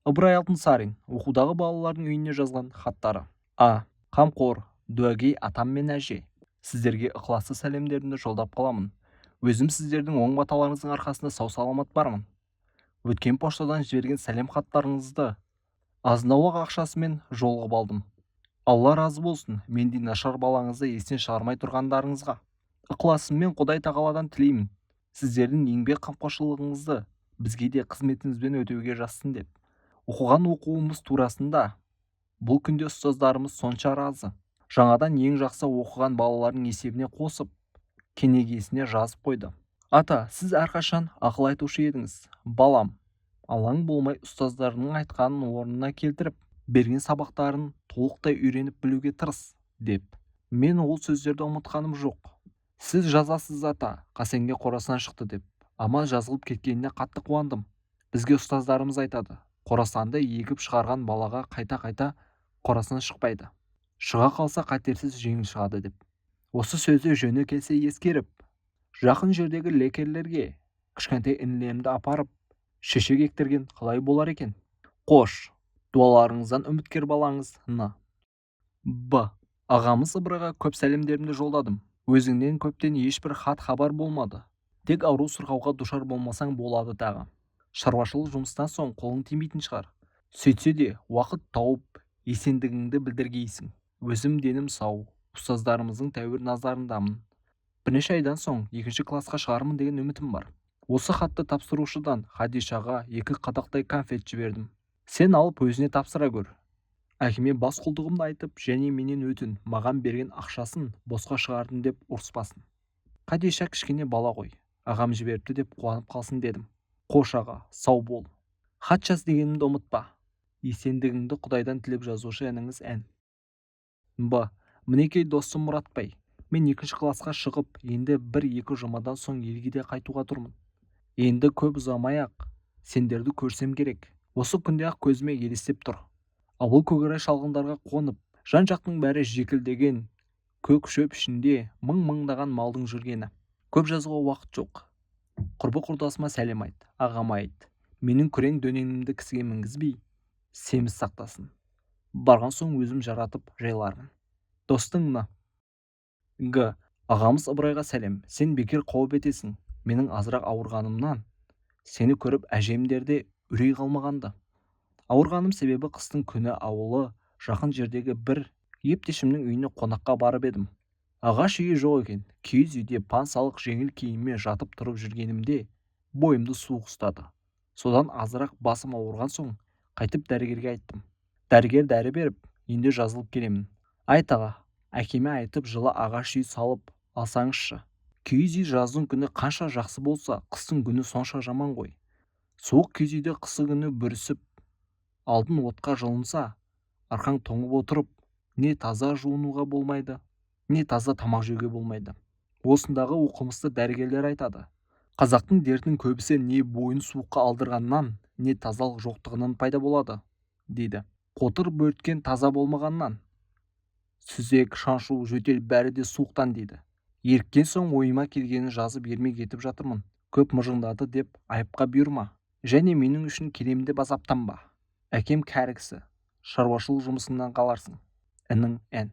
Ыбырай Алтынсарин оқудағы балалардың үйіне жазған хаттары. Қамқор, дуәгей атам мен әже, сіздерге ықыласты сәлемдерімді жолдап қаламын. Өзім сіздердің оң баталарыңыздың арқасында сау саламат бармын. Өткен поштадан жіберген сәлем хаттарыңызды азын-аулақ ақшасымен жолығып алдым. Алла разы болсын, мендей нашар балаңызды естен шығармай тұрғандарыңызға. Ықыласыммен Құдай тағаладан тілеймін, сіздердің еңбек қамқоршылығыңызды бізге де қызметіңізбен өтеуге жазсын деп. Оқыған оқуымыз турасында бұл күнде ұстаздарымыз сонша разы. Жаңадан ең жақсы оқыған балалардың есебіне қосып, кенегесіне жазып қойды. Ата, сіз әрқашан ақыл айтушы едіңіз. Балам, алаң болмай ұстаздарының айтқанын орнына келтіріп, берген сабақтарын толықтай үйреніп білуге тырыс, деп. Мен ол сөздерді ұмытқаным жоқ. Сіз жазасыз ата, қасенге қорасынан шықты деп. Ама жазылып кеткеніне қатты қуандым. Бізге ұстаздарымыз айтады, қорасанды егіп шығарған балаға қайта-қайта қорасынан шықпайды. Шыға қалса қатерсіз жеңіл шығады деп. Осы сөзді жөні келсе ескеріп, жақын жердегі лекерлерге кішкентай інілерімді апарып, шешек ектірген қалай болар екен? Қош, дуаларыңыздан үміткер балаңыз Н. Б. Ағамыз Ыбырайға көп сәлемдерімді жолдадым. Өзіңнен көптен ешбір хат хабар болмады. Тек ауру сырқауға душар болмасаң болады тағы. Шаруашылық жұмыстан соң қолың тимейтін шығар. Сөйтсе де уақыт тауып есендігіңді білдіргейсің. Өзім денім сау, ұстаздарымыздың тәуір назарындамын. Бірнеше айдан соң 2-ші классқа шығармын деген үмітім бар. Осы хатты тапсырушыдан Хадишаға 2 қадақтай конфет жібердім. Сен алып өзіне тапсыра көр. Әкеме бас құлдығымды айтып, және менен өтін, маған берген ақшасын босқа шығардым деп ұрыспасын. Хадиша кішкене бала ғой, ағам жіберіпті деп қуанып қалсын дедім. Қош аға, сау бол. Хат жаз дегенімді ұмытпа. Есендігіңді Құдайдан тілеп жазушы ініңіз Ән. Б. Мінекей досым Мұратбай. Мен 2-ші классқа шығып, енді 1-2 жұмадан соң елге де қайтуға тұрмын. Енді көп ұзамай-ақ сендерді көрсем керек. Осы күнде-ақ көзіме елестеп тұр. Ауыл көкорай шалғындарға қонып, жан-жақтың бәрі жекілдеген көк шөп ішінде мың-мыңдаған малдың жүргені. Көп жазуға уақыт жоқ. Құрбы-құрдасыма сәлем айт, ағама айт. Менің күрең дөненімді кісіге мінгізбей, семіз сақтасын. Барған соң өзім жаратып жайлармын. Достың Н. Г. Ағамыз Ыбырайға сәлем. Сен бекер қауіп етесің. Менің азырақ ауырғанымнан сені көріп әжемдерде үрей қалмағанды. Ауырғаным себебі қыстың күні ауылы жақын жердегі бір ептешімнің үйіне қонаққа барып едім. Ағаш үйі жоқ екен. Киіз үйде пансалық жеңіл киімме жатып тұрып жүргенімде бойымды суық ұстады. Содан азырақ басым ауырған соң қайтып дәрігерге айттым. Дәрігер дәрі беріп, енді жазылып келемін. Айт аға, әкеме айтып жылы ағаш үй салып алсаңызшы. Киіз үй жаздың күні қанша жақсы болса, қыстың күні сонша жаман ғой. Суық киіз үйде қысы күні бүрісіп, алдын отқа жылынса, арқаң тоңып отырып, не таза жуынуға болмайды, не таза тамақ жеуге болмайды. Осындағы оқымысты дәрігерлер айтады. Қазақтың дертінің көбісі не бойын суыққа алдырғаннан, не тазалық жоқтығынан пайда болады, дейді. Қотыр бөрткен таза болмағаннан, сүзек, шаншу, жөтел бәрі де суықтан дейді. Еріккен соң ойыма келгенін жазып ермек етіп жатырмын. Көп мыжыңдады деп айыпқа бұйырма. Және менің үшін келемді азаптанба. Әкем кәрі кісі, шаруашылық жұмысыңнан қаларсың. Інің Ән.